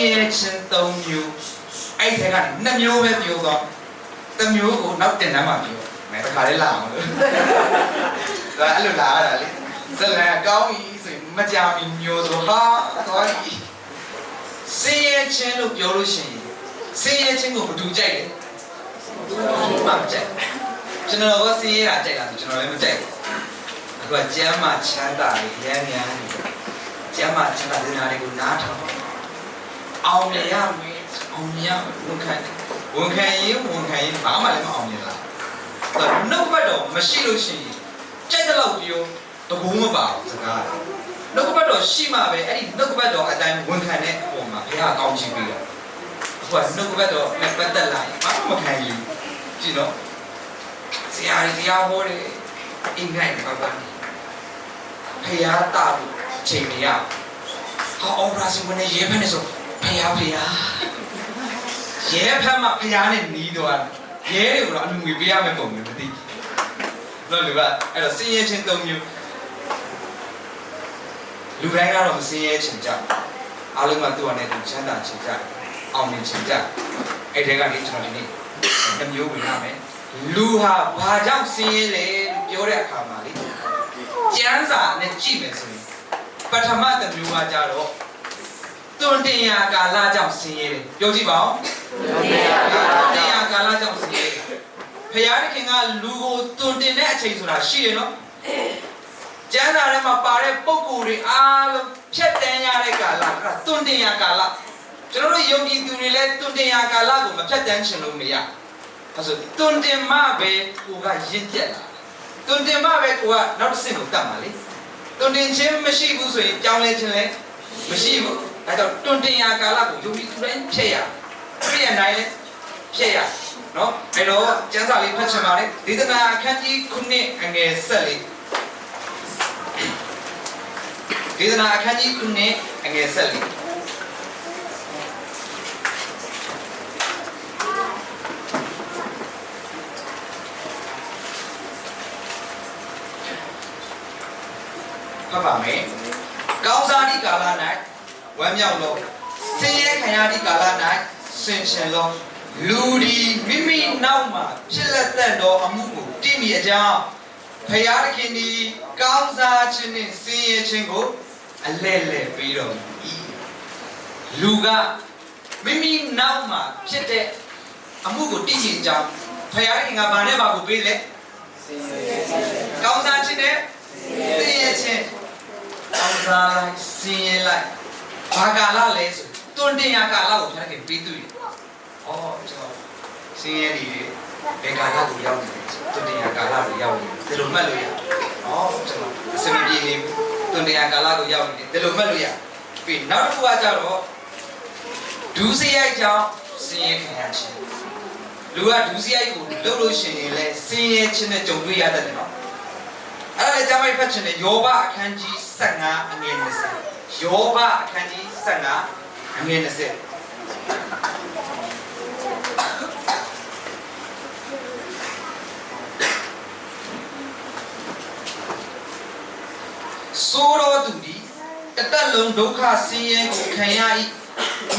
ရဲချင်း၃မျိုးအဲ့ဒီကနေ2မျိုးပဲပြောတော့တစ်မျိုးကိုနောက်တင်တန်းမှာပြောမယ်တခါလေးလာအောင်လို့ဒါအဲ့လိုလာရတာလေဇလန်ကောင်းပြီဆိုရင်မကြမီမျိုးဆိုဟာသွားပြီစင်ရဲချင်းလို့ပြောလို့ရှိရင်စင်ရဲချင်းကိုမတူကြိုက်တယ်မှမကြိုက်ကျွန်တော်ကစင်ရဲတာကြိုက်တာဆိုကျွန်တော်လည်းမကြိုက်ဘူးအခုကကျမ်းမာချမ်းသာရမ်းရမ်းကျမ်းမာချမ်းသာတဲ့နာတွေကိုနားထောင်အောင်မြင်ရမယ်အောင်မြင်ရဝန်ခံရင်ဘာမှလည်းမအောင်မြင်လားနှုတ်ဘက်တော့မရှိလို့ရှိရင်ကြိုက်တဲ့လောက်ပြောတကူမပါဘူးစကားနှုတ်ဘက်တော့ရှိမှပဲအဲ့ဒီနှုတ်ဘက်တော့အတိုင်းဝန်ခံတဲ့အပေါ်မှာဘုရားကောင်းချီးပေးတယ်အခုကနှုတ်ဘက်တော့မပတ်သက်လာရင်ဘာမှမခံယူကြည့်နော်ဆရာကြီးတရားဟောတယ်အိမ်နိုင်ပါပါဘုရားတာလို့ချိန်မရဟောအော်ပရာစီဝင်ရဲဖက်နေဆိုဘုရားရဲဖက်မှာဘုရားနဲ့နီးသွားရဲတွေကိုတော့အလူငွေပေးရမယ်ပုံမျိုးမသိလို့လူကအဲ့တော့စင်းရဲချင်း၃မျိုးလူတိုင်းကတော့မစင်းရဲချင်ကြအားလုံးကသူ့အနေနဲ့ချမ်းသာချင်ကြအောင်မြင်ချင်ကြအဲ့ဒီကနေကျွန်တော်ဒီနေ့တစ်မျိုးဝင်ရမယ်လူဟာဘာကြောင့်စင်းရဲလဲလို့ပြောတဲ့အခါမှာလေကျမ်းစာနဲ့ကြည့်မယ်ဆိုရင်ပထမတစ်မျိုးကကြတော့တွန်တင်ရာကာလကြောင့်ဆင်းရဲတယ်ပြောကြည့်ပါဦးတွန်တင်ရာကာလကြောင့်ဆင်းရဲတယ်ဖယားသခင်ကလူကိုတွန်တင်တဲ့အချိန်ဆိုတာရှိတယ်နော်ကျမ်းစာထဲမှာပါတဲ့ပုံကိုယ်တွေအားလုံးဖြတ်တန်းရတဲ့ကာလကတွန်တင်ရာကာလကျွန်တော်တို့ယုံကြည်သူတွေလည်းတွန်တင်ရာကာလကိုမဖြတ်တန်းချင်လို့မရအဲဆိုတွန်တင်မှပဲကိုကရင့်ကျက်လာတွန်တင်မှပဲကိုကနောက်တစ်ဆင့်ကိုတက်မှာလေတွန်တင်ခြင်းမရှိဘူးဆိုရင်ကြောင်းလဲခြင်းလည်းမရှိဘူးအဲတော့တွန်တင်ရာကာလကိုယုံကြည်သူတိုင်းဖြည့်ရဖြည့်ရနိုင်လေဖြည့်ရနော်အဲတော့ကျမ်းစာလေးဖတ်ချင်ပါတယ်ဒေသနာအခန်းကြီး9အငယ်14ဒေသနာအခန်းကြီး9အငယ်14ဖတ်ပါမယ်ကောင်းစားသည့်ကာလ၌ဝမ်းမြောက်သောဆင်းရဲခံရသည့်ကာလ၌ဆင်ခြင်သောလူဒီမိမိနောက်မှာဖြစ်လက်သက်သောအမှုကိုတည်မြဲအကြောင်းဖယားသခင်သည်ကောင်းစားခြင်းနှင့်ဆင်းရဲခြင်းကိုအလဲ့လဲ့ပေးတော်မူ၏လူကမိမိနောက်မှာဖြစ်တဲ့အမှုကိုတည်မြဲအကြောင်းဖယားသခင်ကဘာနဲ့ဘာကိုပေးလဲဆင်းရဲကောင်းစားခြင်းနဲ့ဆင်းရဲခြင်းကောင်းစားလိုက်ဆင်းရဲလိုက်ဘာကာလလဲဆိုတွန်တင်ရာကာလကိုဖျားခင်ပေးသူ့ရ။အော်ကျွန်တော်ဆင်းရဲနေတယ်ဘယ်ကာလကိုရောက်နေလဲတွန်တင်ရာကာလကိုရောက်နေတယ်ဒီလိုမှတ်လို့ရ။အော်ကျွန်တော်အစမပြေနေတွန်တင်ရာကာလကိုရောက်နေတယ်ဒီလိုမှတ်လို့ရ။ပြီးနောက်တစ်ခုကကြတော့ဒူးစရိုက်ကြောင့်ဆင်းရဲခံရခြင်းလူကဒူးစရိုက်ကိုလှုပ်လို့ရှိရင်လဲဆင်းရဲခြင်းနဲ့ကြုံတွေ့ရတတ်တယ်နော်။အဲ့ဒါလည်းကျမ်းပိုက်ဖတ်ခြင်းနဲ့ယောဘအခန်းကြီး15အငယ်20ယောဘအခန်းကြီး15အငယ်20ဆိုတော်သူဒီတသက်လုံးဒုက္ခဆင်းရဲကိုခံရ၏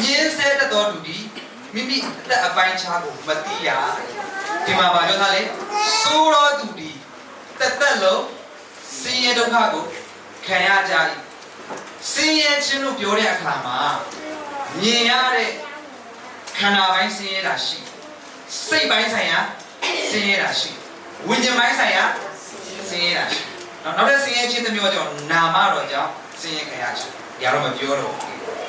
မြင်းဆဲတတော်သူဒီမိမိအသက်အပိုင်းခြားကိုမသိရဒီမှာပြောထားလေဆိုတော်သူဒီတသက်လုံးဆင်းရဲဒုက္ခကိုခံရကြ၏ဆင်းရဲခြင်းလို့ပြောတဲ့အခါမှာမြင်ရတဲ့ခန္ဓာပိုင်းဆင်းရဲတာရှိစိတ်ပိုင်းဆိုင်ရာဆင်းရဲတာရှိဝိညာဉ်ပိုင်းဆိုင်ရာဆင်းရဲတာရှိနောက်တဲ့ဆင်းရဲခြင်းတစ်မျိုးကြောင့်နာမတော်ကြောင့်ဆင်းရဲခံရခြင်းရတော့မပြောတော့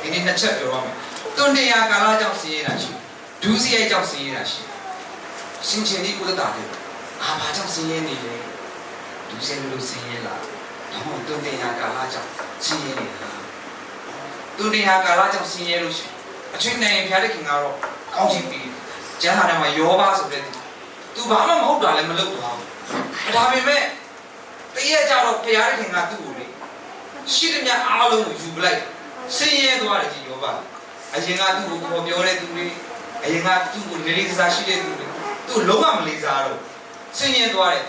ဒီနေ့နှစ်ချက်ပြောရမယ်တွန်တင်ရာကာလကြောင့်ဆင်းရဲတာရှိဒုစရိုက်ကြောင့်ဆင်းရဲတာရှိစင်ချင်ဒီကုသတာလေဘာကြောင့်ဆင်းရဲနေလဲဒုစရိုက်လို့ဆင်းရဲလားဒါမှမဟုတ်တွန်တင်ရာကာလကြောင့်ဆင်းရဲနေတာတွန်တင်ရာကာလကြောင့်ဆင်းရဲလို့ရှိအချင်းနဲ့ဖျားတဲ့ခင်ကတော့ကောင်းချီးပြီးကျမ်းစာထဲမှာယောဘဆိုတဲ့သူဘာမှမဟုတ်တာလည်းမလုပ်တော့ဘူးဒါပေမဲ့တည့်ရကြတော့ဖျားတဲ့ခင်ကသူ့ကိုလေရှိတဲ့မြတ်အားလုံးကိုယူပလိုက်ဆင်းရဲသွားတယ်ကြီးယောဘအရင်ကသူ့ကိုခေါ်ပြောတဲ့သူတွေအရင်ကသူ့ကိုနေလေးစားရှိတဲ့သူတွေသူ့လုံးဝမလေးစားတော့ဆင်းရဲသွားတယ်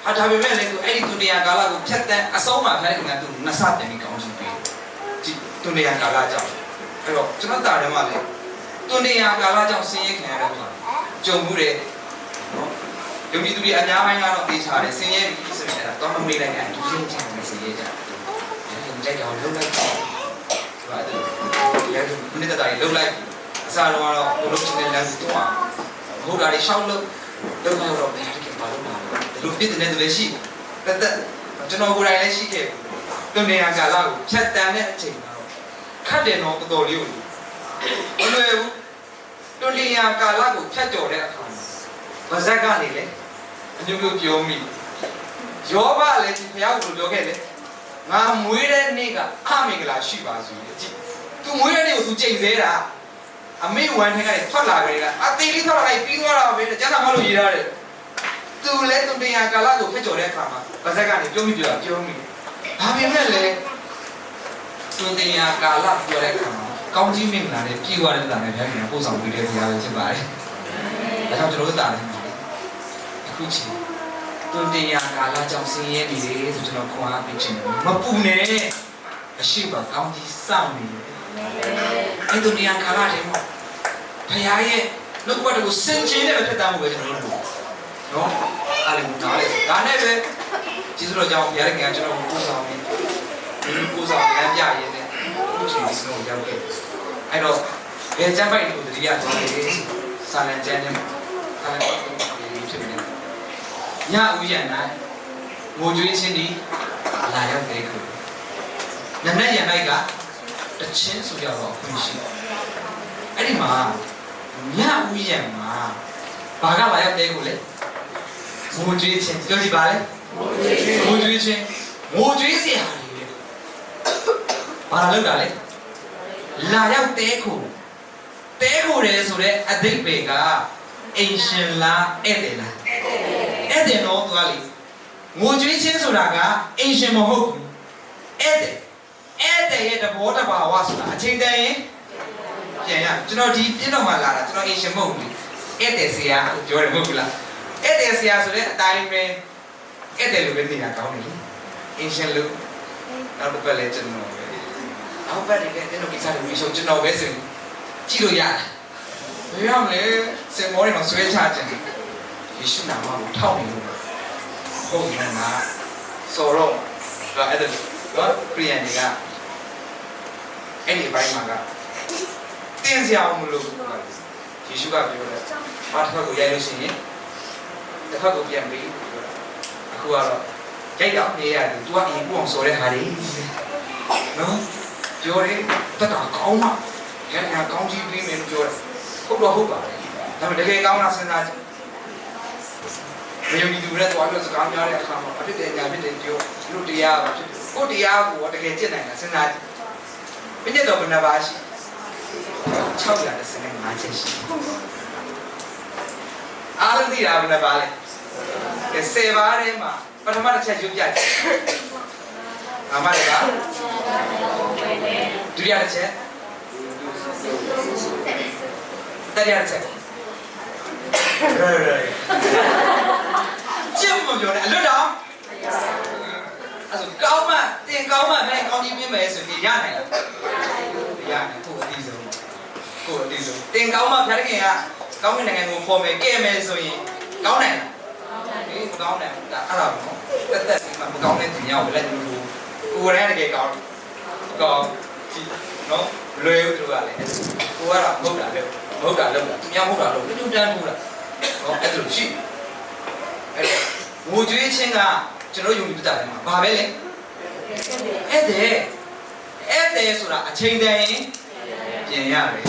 ဟာဒါပေမဲ့လည်းသူအဲ့ဒီသူတရားကာလကိုဖြတ်တန်းအဆုံးမှာဖျားတဲ့ခင်ကသူ့နှစ်ဆပြန်ပြီးကောင်းချီးပြီးဒီသူတရားကာလကြောင့်ဆ အဲ့တော့ကျွန်တော်တာတယ်မှာလေတွန်တင်ရကာလကြောင့်ဆင်းရဲခံရတဲ့မှာကြုံမှုတယ်နော်ယုံကြည်သူတွေအများပိုင်းကတော့သိချတယ်ဆင်းရဲပြီးဆိုရင်အဲ့ဒါတော့မမေ့လိုက်တဲ့ဒုစရင်းချင်တယ်ဆင်းရဲကြတယ်ကြိုက်တော့လုံးလိုက်တယ်ဒီမှာအဲ့ဒါမနေ့တည်းကလုံးလိုက်အစားတော့ဘလို့ချင်းတဲ့လမ်းစီတော့ဘုရားတွေရှောက်လို့လုံးလိုက်တော့ဘယ်တကယ်ပါလို့မှာလူပြည့်တဲ့တည်းရှိတက်ကျွန်တော်ကိုယ်တိုင်လည်းရှိခဲ့တွန်တင်ရကာလကိုဖြတ်တန်းတဲ့အချိန်မှာတော့ခတ်တယ်တော့တော်တော်လေးကိုမလွယ်ဘူးတွန်တင်ရကာလကိုဖြတ်ကျော်တဲ့အခါမှာဗဇက်ကနေလေအညို့မျိုးပြောမိယောဘလည်းဘုရားကိုပြောခဲ့တယ်ငါမွေးတဲ့နေ့ကအမင်္ဂလာရှိပါစေကြည့်သူမွေးတဲ့နေ့ကိုသူချိန်သေးတာအမေဝမ်းထဲကနေထွက်လာကြတယ်ကအသေးလေးထွက်လာလိုက်ပြီးသွားတာပဲကျန်တာမလို့ရေးရတယ်သူလည်းတွန်တင်ရကာလကိုဖြတ်ကျော်တဲ့အခါမှာဗဇက်ကနေပြောမိဒါပေမဲ့လေတွန်တင်ရကာလပြောတဲ့အခါမှာကောင်းကြီးမင်္ဂလာနဲ့ပြည်သွားတဲ့တာနဲ့ဘုရားရှင်ပို့ဆောင်ပေးတဲ့ဘုရားပဲဖြစ်ပါတယ်ဒါကြောင့်ကျွန်တော်တို့တာတယ်အခုချိန်တွန်တင်ရကာလကြောင့်ဆင်းရဲနေတယ်ဆိုကျွန်တော်ခွန်အားပေးခြင်းမပူနဲ့အရှိပါကောင်းကြီးစောင့်နေတယ်အဲ့တွန်တင်ရကာလတွေမှာဘုရားရဲ့နှုတ်ကပတ်ကိုစင်ကြင်နဲ့ဖြစ်တာမှုပဲကျွန်တော်တို့နော်အားလုံးနားလေဒါနဲ့ပဲကျေးဇူးတော်ကြောင့်ဘုရားရဲ့ကံကျွန်တော်ပို့ဆောင်ပြီးပို့ဆောင်လမ်းပြရည်နဲ့အခုချိန်ဒီစလုံးရောက်ခဲ့အဲ့တော့ဘယ်ကျမ်းပိုက်ကိုတတိယသွားလေစာလံကျမ်းနဲ့စာလံပိုက်ကိုဖြစ်နေတယ်ညဦးရန်၌ငိုကြွေးခြင်းဒီလာရောက်တဲ့ခုနနက်ရန်၌ကတချင်းဆိုကြတော့ခွင့်ရှိအဲ့ဒီမှာညဦးရန်မှာဘာကလာရောက်တဲ့ခုလဲငိုကြွေးခြင်းပြောကြည့်ပါလေငိုကြွေးခြင်းငိုကြွေးစရာတွေဘာလာလောက်တာလဲလာရောက်တဲ့ခုတဲခုတယ်ဆိုတဲ့အဓိပ္ပာယ်ကအင်ရှင်လားဧည့်သည်လားဧည့်သည်တော့သူကလေငိုကြွေးခြင်းဆိုတာကအင်ရှင်မဟုတ်ဘူးဧည့်သည်ရဲ့တဘောတဘာဝဆိုတာအချိန်တန်ရင်ပြန်ရကျွန်တော်ဒီပြည့်တော့မှလာတာကျွန်တော်အင်ရှင်မဟုတ်ဘူးဧည့်သည်ဆရာပြောတယ်မဟုတ်ဘူးလားဧည့်သည်ဆရာဆိုတဲ့အတိုင်းပဲဧည့်သည်လိုပဲနေတာကောင်းတယ်လေအင်ရှင်လို့နောက်တစ်ပတ်လဲကျွန်တော်ပဲအောက်ဘက်တွေလည်းကျွန်တော်ကိစ္စတွေပြီးဆုံးကျွန်တော်ပဲဆိုကြည့်လို့ရတယ်ဘယ်ရမလဲစင်မောတွေမှာဆွဲချခြင်းယေရှုနာမကိုထောက်နေလို့ဟုတ်နေမှာဆိုတော့အဲ့ဒါတော့ပြည်ရန်တွေကအဲ့ဒီဘိုင်းမှာကတင်းစရာမလိုဘူးယေရှုကပြောတယ်ဘာတစ်ခါကိုရိုက်လို့ရှိရင်တစ်ခါကိုပြန်ပြီးအခုကတော့ရိုက်တော့နေရတယ်သူကအရင်ပုံဆိုတဲ့ဟာတွေနော်ပြောတယ်တက်တာကောင်းမှရန်ကကောင်းကြီးပြီးမယ်လို့ပြောတယ်ဟုတ်တော့ဟုတ်ပါတယ်ဒါပေမဲ့တကယ်ကောင်းတာစဉ်းစားကြည့်မယုံကြည်သူတွေတော့စကားများတဲ့အခါမှာအဖြစ်တဲ့ညာဖြစ်တဲ့ပြောဒီလိုတရားပါဖြစ်တယ်ကိုတရားကိုတကယ်ကျင့်နိုင်တာစဉ်းစားကြည့်ဘယ်နဲ့တော့ဘယ်နှပါရှိ635ချက်ရှိအားလုံးသိတာဘယ်နှပါလဲ10ပါးထဲမှာပထမတစ်ချက်ရုပ်ပြကြည့်ငါမလည်းပါဒုတိယတစ်ချက်တတိယတစ်ချက်ကျင့်မပြောနဲ့အလွတ်တော့အဲ့ဆိုကောင်းမှတင်ကောင်းမှလည်းကောင်းကြီးပြမယ်ဆိုရင်ရနိုင်လားရနိုင်ကိုအတိဆုံးတင်ကောင်းမှဖျားခင်ကကောင်းကင်နိုင်ငံကိုပေါ်မယ်ကဲမယ်ဆိုရင်ကောင်းနိုင်လားမကောင်းနိုင်ဘူးဒါအဲ့ဒါပေါ့တက်ဒီမှာမကောင်းတဲ့သူများကိုလည်းသူကိုယ်လည်းတကယ်ကောင်းကြည့်နော်လွယ်ဦးသူကလည်းကိုကတော့မဟုတ်တာလို့သူများမဟုတ်တာလို့တူတန်းထူတာနော်အဲ့လိုရှိအဲ့တော့ငိုကြွေးခြင်းကကျွန်တော်ယုံကြည်တာတယ်မှာဘာပဲလဲဧည့်သည်ဆိုတာအချိန်တန်ရင်ပြန်ရတယ်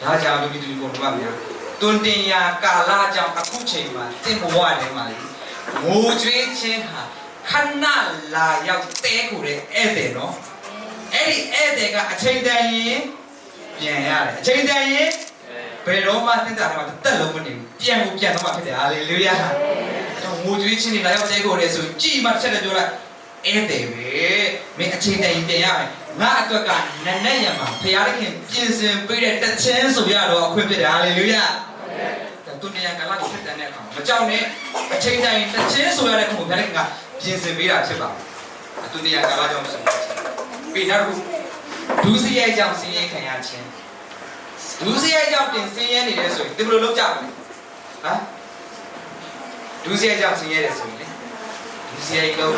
ဒါကြောင့်ဒီကိုဘာများတွန်တင်ရာကာလကြောင့်အခုချိန်မှာသင်ဘဝထဲမှာလေငိုကြွေးခြင်းဟာခဏလာရောက်တဲကိုတဲ့ဧည့်သည်နော်အဲ့ဒီဧည့်သည်ကအချိန်တန်ရင်ပြန်ရတယ်အချိန်တန်ရင်ဘယ်တော့မှသင်္တာထဲမှာတက်လုံးမနေဘူးပြန်တော့မှဖြစ်တယ်ဟာလေလုယာငိုကြွေးခြင်းတွေလာရောက်တဲကိုတဲ့ဆိုကြည်မှချက်တယ်ပြောလိုက်ဧည့်သည်ပဲမင်းအချိန်တန်ရင်ပြန်ရမယ်ငါအတွက်ကနက်နဲ့ရမှာဖခင်ပြင်ဆင်ပေးတဲ့တခြင်းဆိုရတော့အခွင့်ဖြစ်တယ်ဟာလေလုယာတွန်တင်ရကာလကိုဖြစ်တဲ့အခါမကြောက်နဲ့အချိန်တိုင်းတခြင်းဆိုရတဲ့ခုဘုရားကပြင်ဆင်ပေးတာဖြစ်ပါတွန်တင်ရကာလကြောင့်ဆိုပြီးနောက် ဒုစရိုက်ကြောင့်ဆင်းရဲခံရခြင်းဒုစရိုက်ကြောင့်တင်ဆင်းရဲနေတယ်ဆိုရင်ဒီဘယ်လိုလုပ်ကြမလဲဟမ်ဒုစရိုက်ကြောင့်ဆင်းရဲတယ်ဆိုရင်လေဒုစရိုက်လို့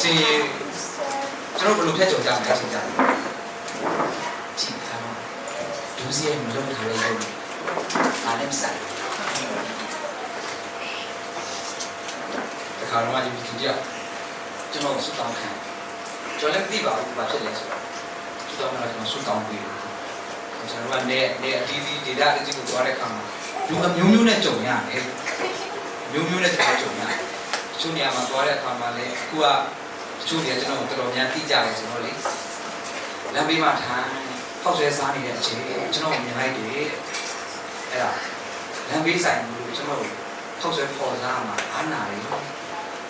ဆင်းရဲကျွန်တော်ဘယ်လိုဖြတ်ကျော်ကြမလဲအချိန်ကြတယ်ကြည့်ထားတော့ဒုစရိုက်မလုပ်ထားတဲ့ရုပ်အားလည်းဆိုင်ခါတော့မှဒီကြည့်ကြကျွန်တော်စွတ်တောင်းခံကျွန်တော်လည်းသိပါဘူးဘာဖြစ်လဲဆိုတော့စွတ်တောင်းတာကျွန်တော်စွတ်တောင်းပြီးတယ်ကျွန်တော်ကနေအတီးတီးဒေတာတစ်ခုသွားတဲ့အခါမှာလူအမျိုးမျိုးနဲ့ကြုံရတယ်မျိုးမျိုးနဲ့ကြုံရတယ်ချို့နေရာမှာသွားတဲ့အခါမှာလည်းအခုကချို့နေရာကျွန်တော်တော်တော်များသိကြတယ်ဆိုတော့လေလမ်းဘေးမှာထိုင်ဖောက်ဆွဲစားနေတဲ့အချိန်ကျွန်တော်မြင်လိုက်တယ်အဲ့ဒါလမ်းဘေးဆိုင်လို့ကျွန်တော်ဖောက်ဆွဲပေါ်စားမှာအားနာတယ်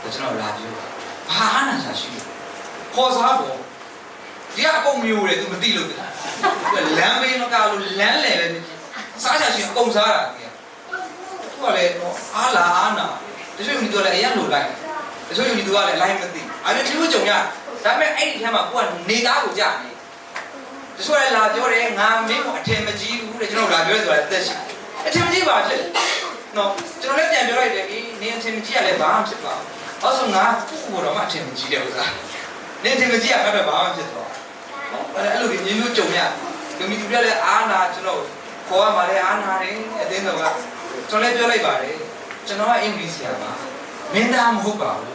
ကျွန်တော်လာပြောဘာအားနာစားရှိလဲပေါ်စားပေါ်ဒီကအကုန်မျိုးတယ်သူမသိလို့လမ်းဘေးမကလို့လမ်းလေပဲစားချာရှိအကုန်စားတာကြီးသူကလည်းအားလာအားနာတချို့လူတို့လည်းအရင်လိုလိုက်တချို့လူတို့ကလည်းလိုက်မသိအဲ့ဒီလိုကြုံရဒါပေမဲ့အဲ့ဒီထဲမှာကိုကနေသားကိုကြာနေတချို့လည်းလာပြောတယ်ငါမင်းကအထင်မကြီးဘူးတဲ့ကျွန်တော်လာပြောဆိုတာတက်ရှိအထင်မကြီးပါဖြစ်နော်ကျွန်တော်လည်းပြန်ပြောလိုက်တယ်ဒီနေအထင်မကြီးကလည်းဘာမှဖြစ်ပါဘူးအဲ့ဆိုငါကိုတော့မှအထင်မကြီးတယ်ဥစားနေအထင်မကြီးကတော့ဘာမှဖြစ်တော့အဲ့လိုမျိုးမျိုးကြုံရဒီမိသူပြလည်းအားနာကျွန်တော်ခေါ်ရမှာလည်းအားနာတယ်အတင်းတော့ကကျွန်တော်လည်းပြောလိုက်ပါတယ်ကျွန်တော်ကအင်္ဂလိပ်ဆရာပါမင်းသားမဟုတ်ပါဘူး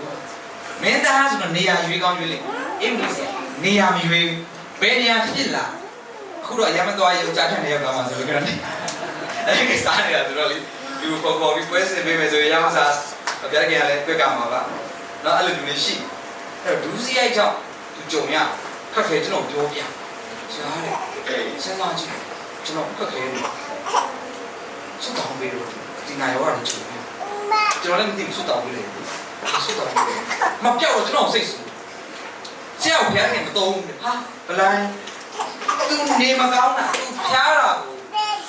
မင်းသားဆိုတော့နေရာရွေးကောင်းရွေးလိမ့်အင်္ဂလိပ်ဆရာနေရာမရွေးဘယ်နေရာဖြစ်လာအခုတော့ရမသွားရုံကြားထက်နေရောက်သွားမှာဆိုလို့ကတော့အဲ့ဒီစားနေတာဆိုတော့လေဒီပေါ်ပြီးပွဲစင်ပေးမယ်ဆိုရင်ရမစားပြရခင်ကလည်းတွေ့ကြမှာပါနော်အဲ့လိုလူတွေရှိအဲ့တော့ဒုစရိုက်ကြောင့်သူကြုံရခက်ခဲကျွန်တော်ပြောပြကြားတယ်စဉ်းစားကြည့်ကျွန်တော်ခက်ခဲတယ်စွတ်တောင်းပေးလို့ဒီနိုင်ရောရတယ်ချုပ်ကျွန်တော်လည်းမသိဘူးစွတ်တောင်းပေးလေစွတ်တောင်းပေးမပြောက်တော့ကျွန်တော်စိတ်ဆူဆရာကိုဖျားခင်မသုံးဘူးဟာဘလိုင်းသူနေမကောင်းတာသူဖျားတာကို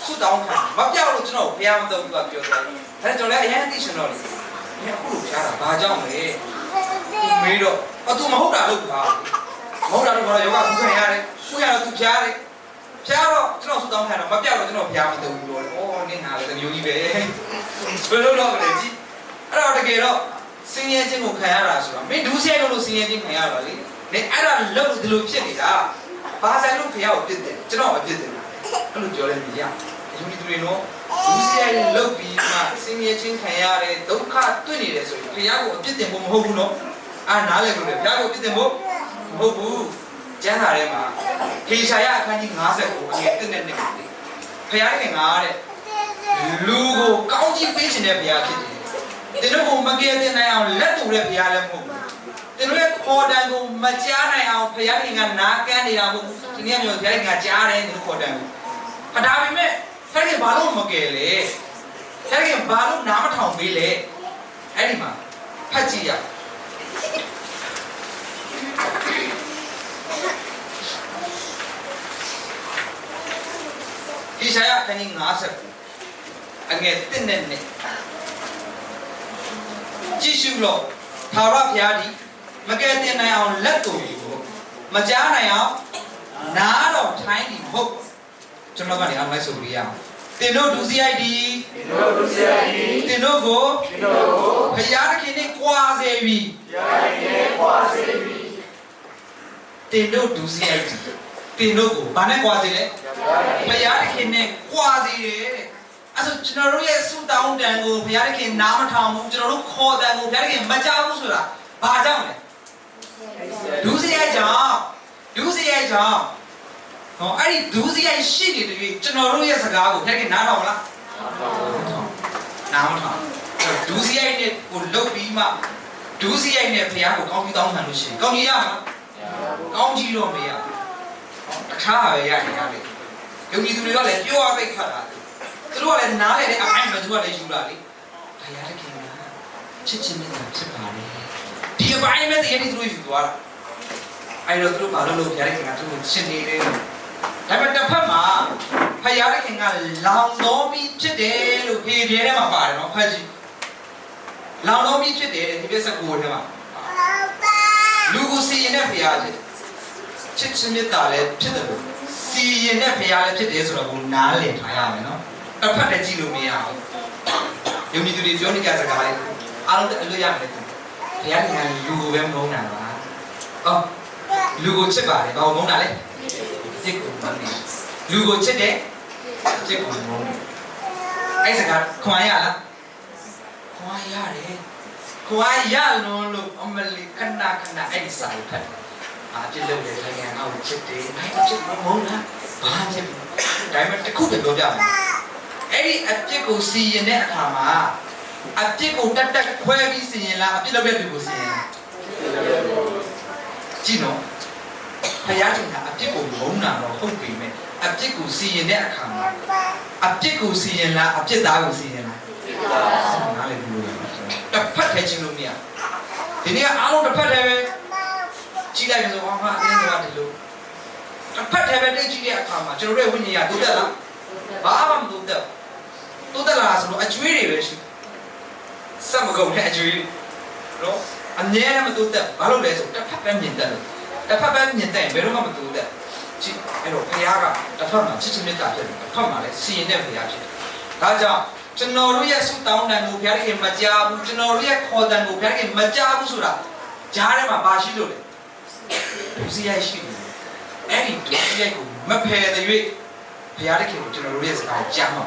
စွတ်တောင်းခံမပြောက်လို့ကျွန်တော်ဖျားမသုံးဘူးကပြောတယ်ဒါကျွန်တော်လည်းအရင်သိရှင်တော့လေအခုလိုဖျားတာဘာကြောင့်လဲမေးတော့သူမဟုတ်တာလို့ပြောမဟုတ်တာလို့ပြောတော့ယောဂကူခံရတယ်ကူရတော့သူဖျားတယ်ဖျားတော့ကျွန်တော်စွတ်တောင်းခံတော့မပြောက်တော့ကျွန်တော်ဖျားမသုံးဘူးပြောတယ်ဩနင်းဟာလည်းတမျိုးကြီးပဲဘယ်လိုလုပ်မလဲကြီးအဲ့တော့တကယ်တော့စင်းရဲခြင်းကိုခံရတာဆိုတော့မင်းဒုစရိုက်လို့စင်းရဲခြင်းခံရပါလေနေအဲ့ဒါလို့ဒီလိုဖြစ်နေတာဘာဆိုင်လို့ဖျားကိုပြစ်တယ်ကျွန်တော်အပြစ်တယ်အဲ့လိုပြောလဲနေရအယူဒီတွေနော်ဒုစရိုက်လုပ်ပြီးမှစင်းရဲခြင်းခံရတယ်ဒုက္ခတွေ့နေတယ်ဆိုရင်ဖျားကိုအပြစ်တင်ဖို့မဟုတ်ဘူးနော်အားနားလဲလို့လေဖျားကိုအပြစ်တင်ဖို့မဟုတ်ဘူးကျမ်းစာထဲမှာဟေရှာယအခန်းကြီး50ကိုအငယ်1နဲ့2လေဖျားခင်ငါတဲ့လူကိုကောင်းကြီးပေးခြင်းတဲ့ဘုရားဖြစ်တယ်။တင်တို့ကိုမကယ်တင်နိုင်အောင်လက်တူတဲ့ဘုရားလည်းမဟုတ်ဘူး။တင်တို့ရဲ့ခေါ်တန်ကိုမကြားနိုင်အောင်ဘုရားခင်ကနားကန်းနေတာမဟုတ်ဘူး။ဒီနေ့မျိုးဘုရားခင်ကကြားတယ်တင်တို့ခေါ်တန်ကို။ဒါပေမဲ့ဘုရားခင်ဘာလို့မကယ်လဲ။ဘုရားခင်ဘာလို့နားမထောင်ပေးလဲ။အဲ့ဒီမှာဖတ်ကြည့်ရအောင်။ဟေရှာယအခန်းကြီး50အငယ်1နဲ့2ကြည့်ရှုလို့ထာဝရဘုရားသည်မကယ်တင်နိုင်အောင်လက်ကိုမကြားနိုင်အောင်နားတော်ထိုင်းသည်မဟုတ်ကျွန်တော်ကနေအောင်လိုက်ဆိုပြရအောင်တင်တို့ဒုစရိုက်သည်တင်တို့ကိုဘုရားသခင်နဲ့ကြွားစေပြီတင်တို့ဒုစရိုက်သည်တင်တို့ကိုဘာနဲ့ကြွားစေလဲဘုရားသခင်နဲ့ကြွားစေတယ်အဲ့ဆိုကျွန်တော်တို့ရဲ့ဆုတောင်းတန်ကိုဘုရားသခင်နားမထောင်ဘူးကျွန်တော်တို့ခေါ်တန်ကိုဘုရားသခင်မကြားဘူးဆိုတာဘာကြောင့်လဲဒုစရိုက်ကြောင့်ဟောအဲ့ဒီဒုစရိုက်ရှိနေတဲ့တွေ့ကျွန်တော်တို့ရဲ့စကားကိုဘုရားသခင်နားထောင်မလားနားမထောင်ဒုစရိုက်နဲ့ကိုလုတ်ပြီးမှဒုစရိုက်နဲ့ဘုရားကိုကောင်းပြီးတောင်းခံလို့ရှိရင်ကောင်းကြီးရမှာကောင်းကြီးတော့မရအခါပဲရတယ်ယုံကြည်သူတွေကလည်းပြောရပိတ်ခတ်တာသူတို့ကလည်းနားလေတဲ့အပိုင်းမှာသူကလည်းယူလာလေဘုရားသခင်ကချစ်ချင်းနဲ့ဖြစ်ပါလေဒီအပိုင်းမဲ့တည်းသူတို့ယူသွားတာအဲ့တော့သူတို့ဘာလို့ဘုရားသခင်ကသူတို့ရှင်းနေတယ်ဒါပေမဲ့တစ်ဖက်မှာဘုရားသခင်ကလောင်တော်ပြီးဖြစ်တယ်လို့ဖေပြဲထဲမှာပါတယ်နော်ဖတ်ကြည့်လောင်တော်ပြီးဖြစ်တယ်ဒီပြက်စက်ကိုထဲမှာလူကိုစီရင်တဲ့ဘုရားဖြစ် ချစ်ချင်းမြတ်တာလည်းဖြစ်တယ်လို့စီရင်တဲ့ဖရားလည်းဖြစ်တယ်ဆိုတော့ကိုနားလည်ထားရမယ်နော်တစ်ဖက်တည်းကြည့်လို့မရဘူးယုံကြည်သူတွေပြောနေကြစကားလေးအားလုံးအလွတ်ရမယ်ဖရားကလူကိုပဲမုန်းတာပါအော်လူကိုချစ်ပါတယ်ဘာကိုမုန်းတာလဲချစ်ကိုမုန်းတယ်လူကိုချစ်တယ်ချစ်ကိုမုန်းတယ်အဲ့စကားခွန်ရလားခွန်ရတယ်ခွန်ရလုံးလို့အမလီခဏအဲ့ဒီစာကိုဖတ်အပြစ်လုပ်တယ်ခိုင်ခံအောင်ချစ်တယ်အဲ့ဒီချစ်မုန်းလားဘာချစ်ဒါပေမဲ့တစ်ခုတည်းပြောပြမယ်အဲ့ဒီအပြစ်ကိုစီရင်တဲ့အခါမှာအပြစ်ကိုတက်ခွဲပြီးစီရင်လားအပြစ်လုပ်တဲ့လူကိုစီရင်လားကြည့်နော်ဖယားတင်ကအပြစ်ကိုမုန်းတာတော့ဟုတ်ပြီမဲ့အပြစ်ကိုစီရင်တဲ့အခါမှာအပြစ်ကိုစီရင်လားအပြစ်သားကိုစီရင်လားနားလည်ဘူးလို့တစ်ဖက်ထဲချင်းလို့မရဒီနေ့အားလုံးတစ်ဖက်ထဲပဲကြည့်လိုက်ပြီဆိုတော့ဟာအင်းတော့ဒီလိုတစ်ဖက်ထဲပဲတိတ်ကြည့်တဲ့အခါမှာကျွန်တော်တို့ဝိညာဉ်ကတိုးတက်လားဘာမှမတိုးတက်လာဆိုတော့အကျွေးတွေပဲရှိစက်မကုန်တဲ့အကျွေးနော်အမြဲတမ်းမတိုးတက်ဘာလို့လဲဆိုတစ်ဖက်ပဲမြင်တက်လို့တစ်ဖက်ပဲမြင်တက်ရင်ဘယ်တော့မှမတိုးတက်ကြည့်အဲ့တော့ဘုရားကတစ်ဖက်မှာချစ်ချင်းမြတ်တာဖြစ်တယ်တစ်ဖက်မှာလည်းစီရင်တဲ့ဘုရားဖြစ်တယ်ဒါကြောင့်ကျွန်တော်တို့ရဲ့ဆုတောင်းတန်ကိုဘုရားခင်မကြားဘူးကျွန်တော်တို့ရဲ့ခေါ်တန်ကိုဘုရားခင်မကြားဘူးဆိုတာကြားထဲမှာဘာရှိလို့လဲဒုစရိုက်ရှိတယ်အဲ့ဒီဒုစရိုက်ကိုမဖယ်တဲ့၍ဘုရားခင်ကိုကျွန်တော်တို့ရဲ့စကားကြားမှာ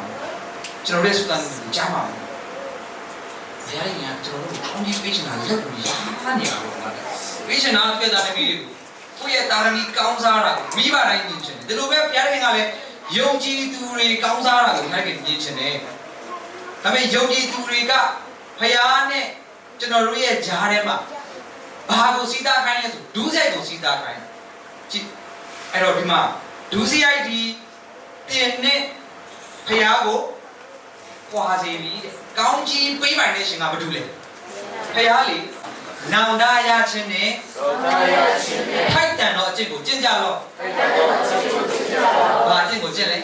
ကျွန်တော်တို့ရဲ့ဆုတောင်းကိုကြားမှာဘုရားခင်ကကျွန်တော်တို့ကောင်းကြီးပေးချင်တာလက်ကိုရမ်းနေရတော့ပါပေးချင်တာပြတာတမီးတွေကိုယ့်ရဲ့တာသမီကောင်းစားတာမိဘတိုင်းမြင်ချင်တယ်ဒီလိုပဲဘုရားခင်ကလည်းယုံကြည်သူတွေကောင်းစားတာကိုဘုရားခင်မြင်ချင်တယ်ဒါပေမဲ့ယုံကြည်သူတွေကဖယားနဲ့ကျွန်တော်တို့ရဲ့ဂျားထဲမှာဘာကိုစီးသားခိုင်းလဲဆိုဒူးဆိုင်ကိုစီးသားခိုင်းကြည့်အဲ့တော့ဒီမှာဒူးစီအိုက်ဒီတင်နဲ့ဖယားကိုကွာစီပြီတဲ့ကောင်းကြီးပေးပိုင်တဲ့ရှင်ကဘာတူလဲဖယားလေနောင်တရခြင်းနဲ့ထိုက်တန်သောအကျင့်ကိုကျင့်ကြလော့ဘာအကျင့်ကိုကျင့်လဲ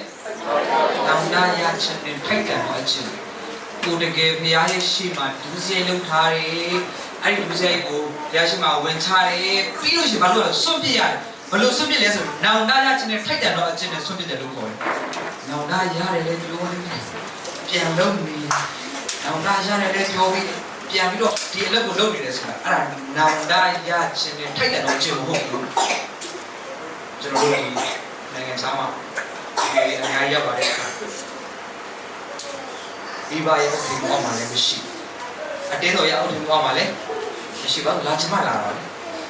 နောင်တရခြင်းနဲ့ထိုက်တန်သောအကျင့်ကိုတကယ်ဘုရားရဲ့ရှေ့မှာဒုစရိုက်လုပ်ထားတယ်အဲ့ဒီဒုစရိုက်ကိုဘုရားရှေ့မှာဝင်ချတယ်ပြီးလို့ရှိရင်ဘာလို့လဲစွန့်ပစ်ရတယ်ဘလို့စွန့်ပစ်လဲဆိုနောင်တရခြင်းနဲ့ထိုက်တန်သောအကျင့်နဲ့စွန့်ပစ်တယ်လို့ခေါ်တယ်နောင်တရတယ်လေပြောနေတယ်ပြန်လုပ်နေနောင်တရတယ်လေပြောပြီးပြန်ပြီးတော့ဒီအလုပ်ကိုလုပ်နေတယ်ဆိုတာအဲ့ဒါနောင်တရခြင်းနဲ့ထိုက်တန်သောအကျင့်ကိုဟုတ်ဘူးကျွန်တော်တို့နိုင်ငံသားမှာဒီအများကြီးရောက်ပါတယ်ဒီဘာရဲ့အထင်ပေါ်မှာလည်းမရှိအတင်းတော်ရဲ့အထင်ပေါ်မှာလည်းမရှိပါဘူးလာချင်မှလာပါ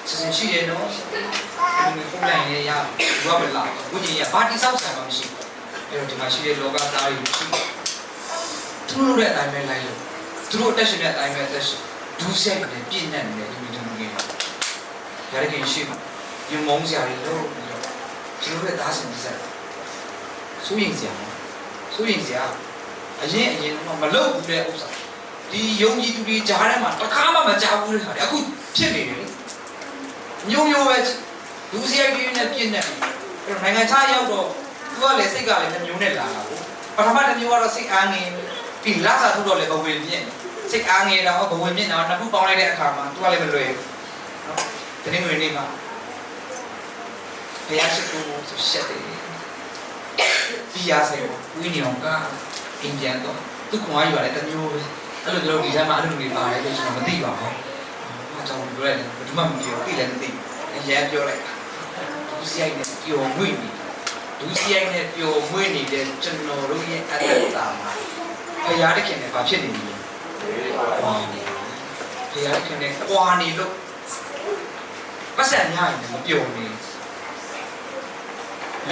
စစင်ရှိရတော့ဒီခုလိုက်ရရဘာမလားဘုရားရဲ့ပါတီဆောက်ဆံမှမရှိအဲ့တော့ဒီမှာရှိတဲ့လောကသားတွေရှိသူတို့ရဲ့အတိုင်းပဲလိုက်လို့သူတို့အသက်ရှင်တဲ့အတိုင်းပဲအသက်ရှင်ဒုစရိုက်နဲ့ပြည့်နေတယ်ဒီလိုမျိုးရရခင်ရှိယုံမုန်းစရာတွေလို့ကျွန်တော်တို့ရဲ့သားစဉ်ဒီစားစိုးရင်စရာအရင်မလုပ်ဘူးတဲ့ဥစ္စာဒီယုံကြည်သူတွေကြားထဲမှာတစ်ခါမှမကြားဘူးတဲ့ခါအခုဖြစ်နေတယ်ညုံပဲဒုစရိုက်တွေနဲ့ပြည့်နေတယ်နိုင်ငံခြားရောက်တော့သူကလည်းစိတ်ကလည်းနှမျိုးနဲ့လာတာကိုပထမတစ်မျိုးကတော့စိတ်အားငယ်ပြီးလာစားထုတ်တော့လည်းဘဝင်မြင့်စိတ်အားငယ်တော့ဘဝင်မြင့်တော့နှစ်ခုပေါင်းလိုက်တဲ့အခါမှာသူကလည်းမလွယ်ဘူးနော်ဒီနေ့ငွေနေ့မှာဘုရားရှိခိုးဆိုရှက်တယ်ပြီးရစေဝိညာဉ်ကအင်ဂျန်တော့သူ့ကွာယူရတယ်တမျိုးပဲအဲ့လိုတို့ဒီထဲမှာအဲ့လိုတွေပါတယ်လို့ကျွန်တော်မသိပါဘူး။အားကြောင့်ပြောရတယ်ဘယ်သူမှမပြောသိလည်းမသိ။အရင်ပြောလိုက်ဒုစရိုက်နဲ့ပျော်မွေ့နေဒုစရိုက်နဲ့ပျော်မွေ့နေတဲ့ကျွန်တော်တို့ရဲ့အတ္တတာမှာဘုရားတခင်နဲ့ဘာဖြစ်နေလဲ။ကွာနေဘုရားတခင်နဲ့ကွာနေလို့ပတ်စံများရင်မပျော်နေ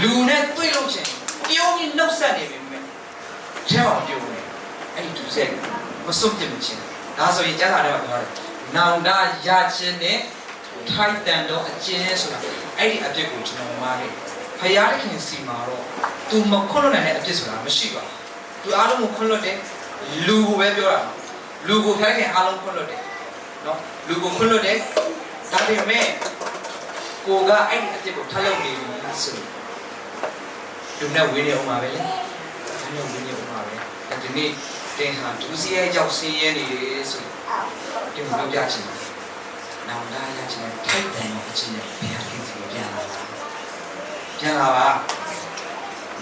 လူနဲ့တွေ့လို့ချင်းပြုံးပြီးနှုတ်ဆက်နေပြီမဲ့ထဲမှာပြုံးနေအဲ့ဒီဒုစရိုက်မစွန့်ပြစ်မချင်းဒါဆိုရင်ကျမ်းစာထဲမှာပြောတယ်နောင်တရခြင်းနဲ့ထိုက်တန်သောအကျဉ်းဆိုတာအဲ့ဒီအပြစ်ကိုကျွန်တော်မှားတယ်ဖယားတခင်စီမှာတော့သူမခွတ်လွတ်နိုင်တဲ့အပြစ်ဆိုတာမရှိပါဘူးသူအားလုံးကိုခွတ်လွတ်တယ်လူကိုပဲပြောတာလူကိုဖယားခင်အားလုံးခွတ်လွတ်တယ်နော်လူကိုခွတ်လွတ်တယ်ဒါပေမဲ့ကိုကအဲ့ဒီအပြစ်ကိုထပ်လုပ်နေပြီဆိုလူနဲ့ဝေးနေအောင်ပါပဲလေလူနဲ့ဝေးနေအောင်ပါပဲဒီနေ့တင်ဟာဒုစရိုက်ကြောင့်ဆင်းရဲနေတယ်ဆိုဒီလိုပြောပြချင်တယ်။နောင်တရချင်တဲ့ထိုက်တန်တဲ့အချင်းနဲ့ဘုရားခင်စီပြန်လာတာ ပြန်လာပါ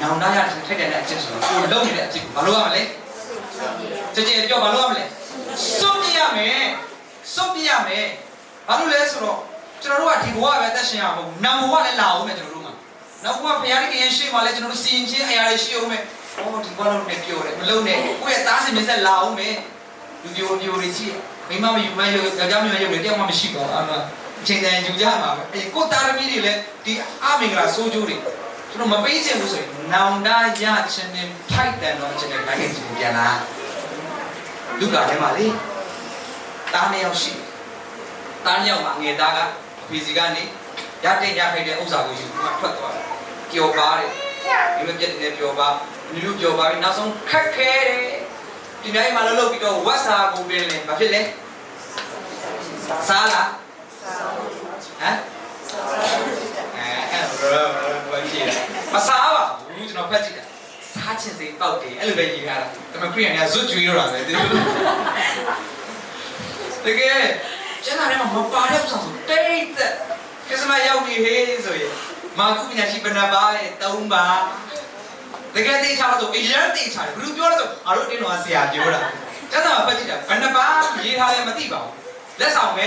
နောင်တရထိုက်တဲ့အချက်ဆိုတော့ကိုလုံးနေတဲ့အချက်ကိုမလုပ်ရမလဲကြည်ကြည်ပြောမလုပ်ရမလဲစွန့်ပြရမယ်စွန့်ပြရမယ်ဘာလို့လဲဆိုတော့ကျွန်တော်တို့ကဒီဘဝပဲတက်ရှင်ရမဟုတ်နောင်ဘဝလည်းလာအောင်မယ်ကျွန်တော်တို့မှာနောက်ဘဝဘုရားသခင်ရှေ့မှာလည်းကျွန်တော်တို့စီရင်ချင်းအရာတွေရှိအောင်မယ်အော်ဒီဘဝလုံးနဲ့ပြောတယ်မလုံးနဲ့ကိုယ့်ရဲ့သားစဉ်မဆက်လာအောင်မယ်လူပြိုတွေကြည့်မိမမယူမရုပ်ကြောင်မြရုပ်တွေတယောက်မှမရှိပါဘူးအဲ့မှာအချိန်တိုင်းယူကြမှာပဲအဲ့ကိုတာရမီတွေလည်းဒီအမင်္ဂလာစိုးကျိုးတွေကျွန်တော်မပေးချင်ဘူးဆိုရင်နောင်တရချင်းနဲ့ထိုက်တန်တော့အချက်နဲ့ခိုင်းချင်ပြန်လာလူကထဲမှာလေတားနှစ်ယောက်ရှိတားနှစ်ယောက်မှာငယ်သားကဖေစီကနေရတဲ့ရခိုက်တဲ့ဥစ္စာကိုယူမှထွက်သွားတယ်ပျော်ပါတယ်ဒီမပြတ်တဲ့ပျော်ပါလူပျော်ပါပြီးနောက်ဆုံးခက်ခဲတယ်ဒီနေ့မှလှုပ်ပြီးတော့ဝက်စာကိုပြင်လဲဘာဖြစ်လဲစားလားဟမ်ဘာဖြစ်လဲမစားပါဘူးကျွန်တော်ဖတ်ကြည့်တာစားချင်စိတ်ပေါက်တယ်အဲ့လိုပဲရေးထားတာဒါပေမဲ့ခရီးရံကဇွတ်ကျွေးတော့တာပဲတကယ်ကျန်တာလည်းမပါတဲ့ပုံစံဆိုတိတ်သက်ခရစ်စမတ်ရောက်ပြီဟေးဆိုရင်မာကုပညာရှိဘယ်နှပါလဲ3ပါတကယ်သိချာလို့ဆိုအရင်သိချာတယ်ဘယ်လိုပြောလဲဆိုငါတို့အတင်းတော်ဆရာပြောတာကျန်တာဖတ်ကြည့်တာဘယ်နှပါရေးထားလဲမသိပါဘူးလက်ဆောင်ပဲ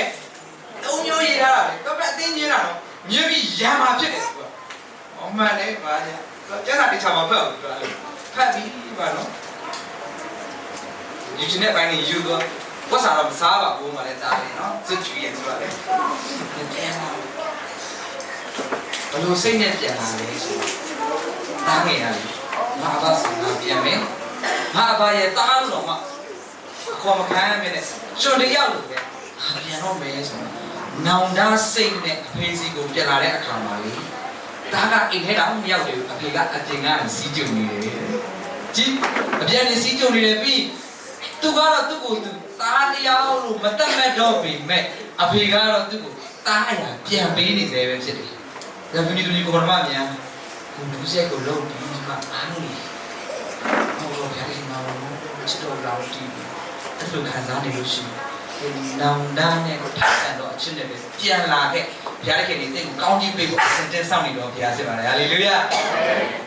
3မျိုးရေးထားတာလေတော့အတင်းရေးတာတော့မြင်ပြီးရံမှာဖြစ်တယ်ကွာအမှန်လေပါညာကျန်တာတိချာမှာဖတ်ဘူးကွာဖတ်ပြီးပါနော်ယူချင်တဲ့ဘိုင်းနေယူတော့ဝတ်စားတော့မစားပါဘူးမလည်းစားတယ်နော်စွတ်ကြည့်ရဆိုတာလေပြန်လာဘလို့စိတ်နဲ့ပြန်လာလဲဆိုတာငယ်ရတယ်ငါအဘဆောင်ငါပြန်မယ်ငါအဘရဲ့တားလို့တော့မှအခေါ်မခံရမယ်နဲ့ကျွန်တော်ရောက်လို့ပဲပြန်တော့မယ်ဆိုတာနောင်တစိတ်နဲ့အဖေစီကိုပြန်လာတဲ့အခါမှာလေတားကအိမ်ထဲတော့မရောက်သေးဘူးအဖေကအပြင်ကစီးကြုံနေတယ်ကြည့်အပြန်နေစီးကြုံနေတယ်ပြီးသူကတော့သူ့ကိုသူသားတရားလို့မတတ်မဲ့တော့ပြီမဲ့အဖေကတော့သူ့ကိုသားအရာပြန်ပေးနေသေးပဲဖြစ်တယ်။ဒါမျိုးဒီကိုဘာမှမြန်ကိုဒုစရိုက်ကိုလုံးပြီးဒီမှာအားလို့ဟောတော့ဗျာဒီမှာချစ်တော်တော်တီးအဲ့လိုခံစားနေလို့ရှိရင်နောင်တန်းနဲ့ကိုထပ်ဆန်တော့အချစ်နဲ့ပဲပြန်လာခဲ့ဗျာတဲ့ခင်ဒီတိတ်ကိုကောင်းကြီးပေးဖို့အစင်တင်ဆောင်နေတော့ဗျာဖြစ်ပါတယ်ဟာလေလုယာ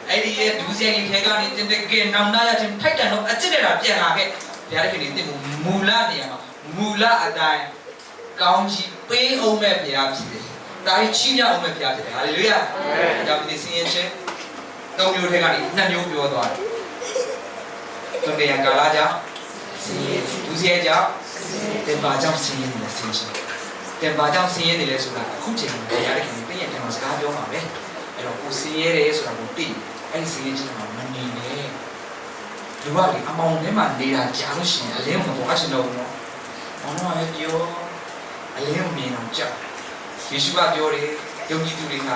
အဲ့ဒီရဲ့ဒုစရိုက်တွေထဲကနေတင်တဲ့ကဲနောင်တန်းရချင်းထိုက်တန်တော့အချစ်နဲ့တာပြန်လာခဲ့ဘုရားခင်ဒီတင်ကိုမူလနေရာမှာမူလအတိုင်းကောင်းကြီးပေးအောင်မဲ့ဘုရားဖြစ်တယ်။ဒါကြီးချီးမြှောက်အောင်မဲ့ဘုရားဖြစ်တယ်။ဟာလေလုယာ။ဒါပြီးဒီစင်ရင်ချင်း၃မျိုးထဲကနေ2မျိုးပြောသွားတယ်။တုံးတရားကာလကြောင့်စင်ရင်ဒုစရိုက်ကြောင့်တင်ပါကြောင့်စင်ရင်နဲ့စင်ချင်းတင်ပါကြောင့်စင်ရင်နေလဲဆိုတာအခုချိန်မှာဘုရားခင်ဒီပြည့်တဲ့မှာစကားပြောမှာပဲ။အဲ့တော့ကိုစင်ရဲတယ်ဆိုတာကိုသိအဲ့ဒီစင်ရင်ချင်းမှာမနေနဲ့လူကလေအမောင်ထဲမှာနေတာကြားလို့ရှိရင်အလင်းကိုမပေါ်ချင်တော့ဘူးနော်။ဘောနော်လည်းပြောအလင်းကိုမြင်အောင်ကြောက်ယေရှုကပြောတယ်ယုံကြည်သူတွေက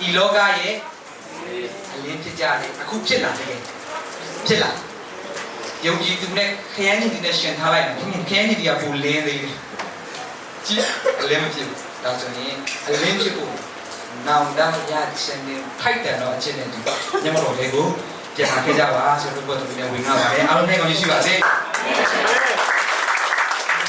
ဤလောကရဲ့အလင်းဖြစ်ကြတယ်အခုဖြစ်လာတယ်ဖြစ်လာယုံကြည်သူနဲ့ခရမ်းကြီးနဲ့ရှင်ထားလိုက်တယ်ခရမ်းကြီးကပူလင်းသေးတယ်ကြည့်အလင်းမဖြစ်ဘူးဒါဆိုရင်အလင်းဖြစ်ဖို့နောင်တရခြင်းနဲ့ထိုက်တယ်တော့အချင်းနဲ့ဒီညမတော်လေးကိုပြန်လာခဲ့ကြပါဆိုတော့ဘုရားသူနဲ့ဝင်လာပါတယ်အားလုံးနဲ့ကောင်းချီးရှိပါစေ